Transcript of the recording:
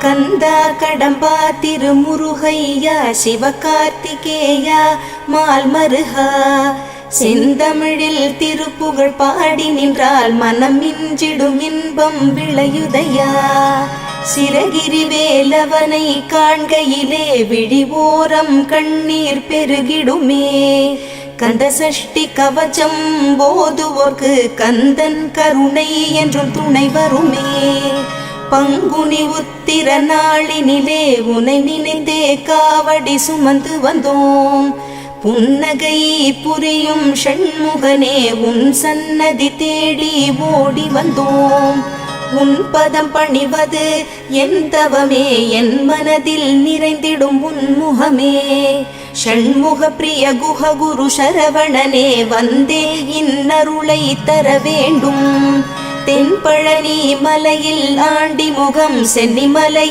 கந்தா கடம்பா திருமுருகையா சிவகார்த்திகேயா மால்மருகா செந்தமிழில் திருப்புகழ் பாடி நின்றால் மனம் மிஞ்சிடும் இன்பம் விளையுதையா. சிரகிரி வேலவனை காண்கையிலே விழி ஓரம் கண்ணீர் பெருகிடுமே. கந்த சஷ்டி கவச்சம் போதுவோர்க்கு கந்தன் கருணை என்றும் துணை வருமே. பங்குனி உத்திர நாளினிலே உனை நினைந்தே காவடி சுமந்து வந்தோம். புன்னகை புரியும் ஷண்முகனே உன் சன்னதி தேடி ஓடி வந்தோம். உன் பதம் பணிவது என் தவமே, என் மனதில் நிறைந்திடும் உன் முகமே. ஷண்முக பிரிய குஹ குரு சரவணனே வந்தே இன்னருளை தர வேண்டும். தென்பழனி மலையில் ஆண்டி முகம் சென்னிமலை